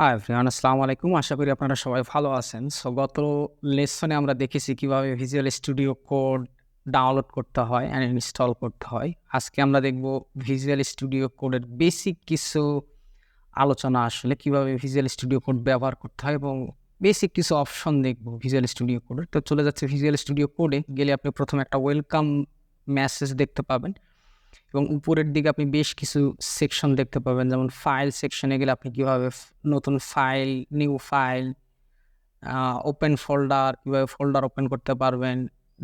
Hi everyone, আসসালামু আলাইকুম। আশা করি আপনারা সবাই ভালো আছেন। সো গত লেসনে আমরা দেখেছি কিভাবে ভিজুয়াল স্টুডিও কোড ডাউনলোড করতে হয় অ্যান্ড ইনস্টল করতে হয়। আজকে আমরা দেখব ভিজুয়াল স্টুডিও কোডের বেসিক কিছু আলোচনা, আসলে কিভাবে ভিজুয়াল স্টুডিও কোড ব্যবহার করতে হয় এবং বেসিক কিছু অপশন দেখব ভিজুয়াল স্টুডিও কোডের। তো চলে যাচ্ছে ভিজুয়াল স্টুডিও কোডে গেলে আপনি প্রথমে একটা ওয়েলকাম মেসেজ দেখতে পাবেন এবং উপরের দিকে আপনি বেশ কিছু সেকশন দেখতে পাবেন। যেমন ফাইল সেকশনে গেলে আপনি কীভাবে নতুন file, new file, open folder, কীভাবে ফোল্ডার ওপেন করতে পারবেন।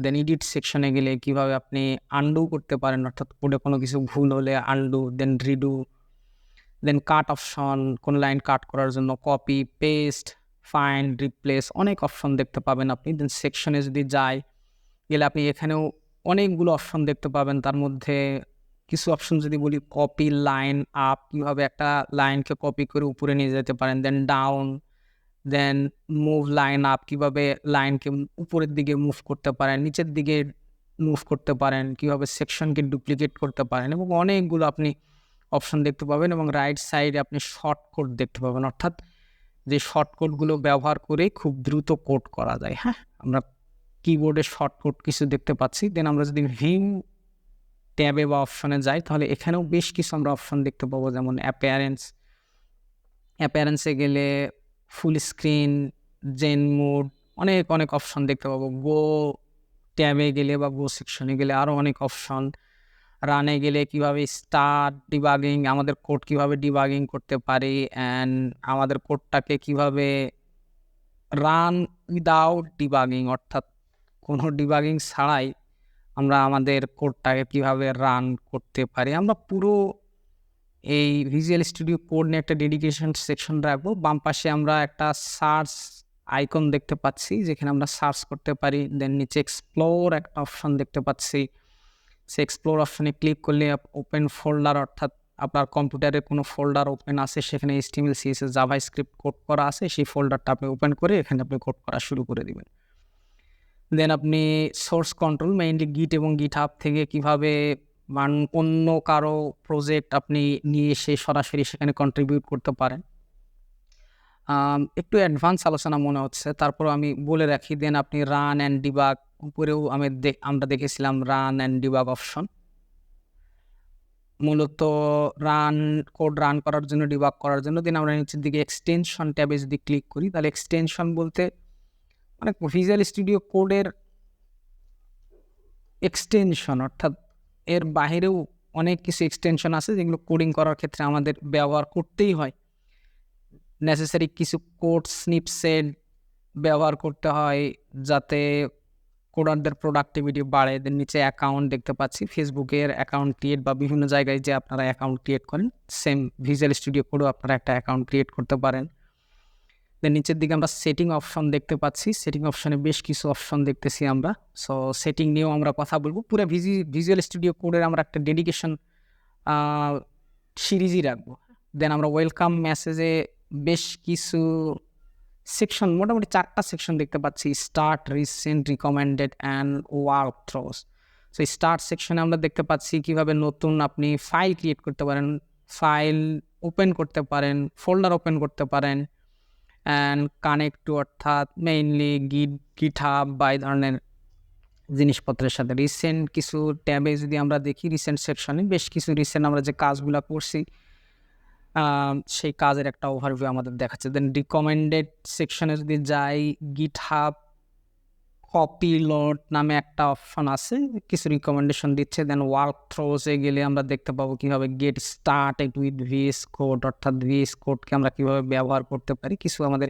দেন এডিট সেকশনে গেলে কীভাবে আপনি আনডু করতে পারেন, অর্থাৎ কোডে কোনো কিছু ভুল হলে আনডু, দেন রিডু। দেন কাট অপশন, কোন লাইন কাট করার জন্য কপি, পেস্ট, ফাইন্ড, রিপ্লেস, অনেক অপশন দেখতে পাবেন আপনি। দেন সেকশনে যদি যাই গেলে আপনি এখানেও অনেকগুলো অপশন দেখতে পাবেন। তার মধ্যে কিছু অপশন যদি বলি, কপি লাইন আপ, কীভাবে একটা লাইনকে কপি করে উপরে নিয়ে যেতে পারেন। দেন ডাউন, দেন মুভ লাইন আপ, কীভাবে লাইনকে উপরের দিকে মুভ করতে পারেন, নিচের দিকে মুভ করতে পারেন, কীভাবে সেকশনকে ডুপ্লিকেট করতে পারেন, এবং অনেকগুলো আপনি অপশন দেখতে পাবেন। এবং রাইট সাইডে আপনি শর্টকাট দেখতে পাবেন, অর্থাৎ যে শর্টকাটগুলো ব্যবহার করে খুব দ্রুত কোড করা যায়। হ্যাঁ, আমরা কিবোর্ডে শর্টকাট কিছু দেখতে পাচ্ছি। দেন আমরা যদি ভিউ ট্যাবে বা অপশনে যাই তাহলে এখানেও বেশ কিছু আমরা অপশন দেখতে পাবো, যেমন অ্যাপিয়ারেন্সে গেলে ফুল স্ক্রিন, জেন মোড, অনেক অপশন দেখতে পাবো। গো ট্যাবে গেলে বা গো সেকশনে গেলে আরও অনেক অপশন। রানে গেলে কিভাবে স্টার্ট ডিবাগিং, আমাদের কোড কিভাবে ডিবাগিং করতে পারি, অ্যান্ড আমাদের কোডটাকে কিভাবে রান উইদাউট ডিবাগিং, অর্থাৎ কোনো ডিবাগিং ছাড়াই আমরা আমাদের কোডটাকে কিভাবে রান করতে পারি। আমরা পুরো এই ভিজুয়াল স্টুডিও কোড নিয়ে একটা ডেডিকেশন সেকশন রাখবো। বাম পাশে আমরা একটা সার্চ আইকন দেখতে পাচ্ছি, যেখানে আমরা সার্চ করতে পারি। দেন নিচে এক্সপ্লোর একটা অপশন দেখতে পাচ্ছি। সে এক্সপ্লোর অপশনে ক্লিক করলে ওপেন ফোল্ডার, অর্থাৎ আপনার কম্পিউটারে কোনো ফোল্ডার ওপেন আছে, সেখানে HTML CSS জাভাস্ক্রিপ্ট কোড করা আছে, সেই ফোল্ডারটা আপনি ওপেন করে এখানে আপনি কোড করা শুরু করে দিবেন। দেন আপনি সোর্স কন্ট্রোল, মেইনলি গিট এবং গিটহাব থেকে কিভাবে অন্য কারো প্রজেক্ট আপনি নিয়ে এসে সরাসরি সেখানে কন্ট্রিবিউট করতে পারেন। একটু অ্যাডভান্স আলোচনা মনে হচ্ছে, তারপরও আমি বলে রাখি। দেন আপনি রান অ্যান্ড ডিবাগ, উপরেও আমরা দেখেছিলাম রান অ্যান্ড ডিবাগ অপশন। মূলত কোড রান করার জন্য, ডিবাগ করার জন্য। দেন আমরা নিচের দিকে এক্সটেনশন ট্যাবে যদি ক্লিক করি, তাহলে এক্সটেনশন বলতে মানে ভিজুয়াল স্টুডিও কোডের এক্সটেনশন, অর্থাৎ এর বাহিরেও অনেক কিছু এক্সটেনশন আছে যেগুলো কোডিং করার ক্ষেত্রে আমাদের ব্যবহার করতেই হয়। নেসেসারি কিছু কোড স্নিপসেট ব্যবহার করতে হয় যাতে কোডারদের প্রোডাক্টিভিটি বাড়ে। দেন নিচে অ্যাকাউন্ট দেখতে পাচ্ছি, ফেসবুকের অ্যাকাউন্ট ক্রিয়েট বা বিভিন্ন জায়গায় যে আপনারা অ্যাকাউন্ট ক্রিয়েট করেন, সেম ভিজুয়াল স্টুডিও কোডেও আপনারা একটা অ্যাকাউন্ট ক্রিয়েট করতে পারেন। দেন নিচের দিকে আমরা সেটিং অপশন দেখতে পাচ্ছি। সেটিং অপশনে বেশ কিছু অপশন দেখতেছি আমরা। সো সেটিং নিয়েও আমরা কথা বলবো। পুরো ভিজুয়াল স্টুডিও কোডের আমরা একটা ডেডিকেশন সিরিজই রাখবো। দেন আমরা ওয়েলকাম মেসেজে বেশ কিছু সেকশন, মোটামুটি 4টা সেকশন দেখতে পাচ্ছি। Start, recent, recommended and work throes. So start সেকশনে আমরা দেখতে পাচ্ছি কিভাবে নতুন আপনি ফাইল ক্রিয়েট করতে পারেন, ফাইল ওপেন করতে পারেন, ফোল্ডার ওপেন করতে পারেন, অ্যান্ড কানেক্ট টু, অর্থাৎ মেইনলি গিটহাব বা এই ধরনের জিনিসপত্রের সাথে। রিসেন্ট কিছু ট্যাবে যদি আমরা দেখি, রিসেন্ট সেকশনে বেশ কিছু রিসেন্ট আমরা যে কাজগুলো করছি সেই কাজের একটা ওভারভিউ আমাদের দেখাচ্ছে। দেন রিকমেন্ডেড সেকশনে যদি যাই, গিটহাব কপি লোড নামে একটা অপশন আছে, কিছু রিকমেন্ডেশন দিচ্ছে। দেন ওয়ার্ক থ্রোসে গেলে আমরা দেখতে পাবো কীভাবে get started with VS code, অর্থাৎ VS কোডকে আমরা কীভাবে ব্যবহার করতে পারি, কিছু আমাদের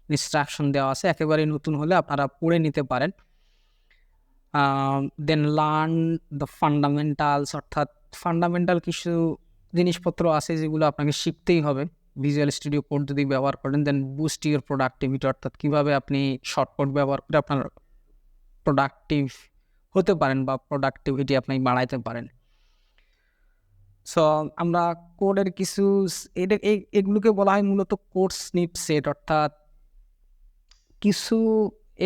ইনস্ট্রাকশন দেওয়া আছে। একেবারে নতুন হলে আপনারা পড়ে নিতে পারেন। দেন লার্ন দ্য ফান্ডামেন্টালস, অর্থাৎ ফান্ডামেন্টাল কিছু জিনিসপত্র আছে যেগুলো আপনাকে শিখতেই হবে ভিজুয়াল স্টুডিও কোড যদি ব্যবহার করেন। দেন বুস্ট ইউর প্রোডাক্টিভিটি, অর্থাৎ কীভাবে আপনি শর্টকাট ব্যবহার করে আপনার প্রোডাক্টিভ হতে পারেন বা প্রোডাক্টিভিটি আপনি বাড়াইতে পারেন। সো আমরা কোডের কিছু এগুলোকে বলা হয় মূলত কোড স্নিপসেট, অর্থাৎ কিছু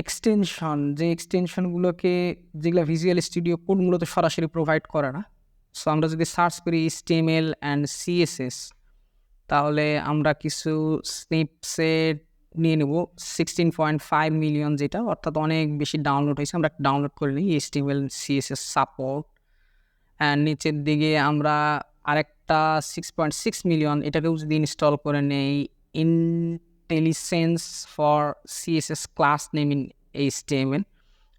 এক্সটেনশন, যে এক্সটেনশনগুলোকে যেগুলো ভিজুয়াল স্টুডিও কোড মূলত সরাসরি প্রোভাইড করে না। সো আমরা যদি সার্চ করি HTML অ্যান্ড CSS, তাহলে আমরা কিছু স্নিপসেট নিয়ে নেব 16.5 মিলিয়ন, যেটা অর্থাৎ অনেক বেশি ডাউনলোড হয়েছে। আমরা ডাউনলোড করে নিই HTML CSS সাপোর্ট। অ্যান্ড নিচের দিকে আমরা আরেকটা 6.6 মিলিয়ন, এটাকেও যদি ইনস্টল করে নেই IntelliSense for CSS class name in HTML,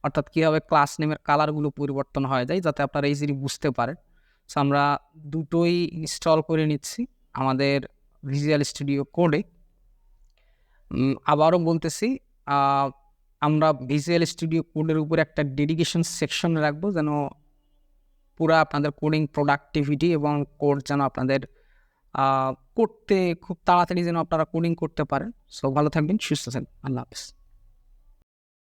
অর্থাৎ কীভাবে ক্লাস নেমের কালারগুলো পরিবর্তন হয়ে যায়, যাতে আপনারা ইজিলি বুঝতে পারেন। সো আমরা দুটোই ইনস্টল করে নিচ্ছি আমাদের ভিজুয়াল স্টুডিও কোডে। আবারও বলতেছি, আমরা ভিজুয়াল স্টুডিও কোডের উপরে একটা ডেডিকেশন সেকশন রাখবো, যেন পুরা আপনাদের কোডিং প্রোডাক্টিভিটি এবং কোড যেন আপনাদের করতে খুব তাড়াতাড়ি যেন আপনারা কোডিং করতে পারেন। সো ভালো থাকবেন, সুস্থ থাকবেন, আল্লাহ হাফেজ।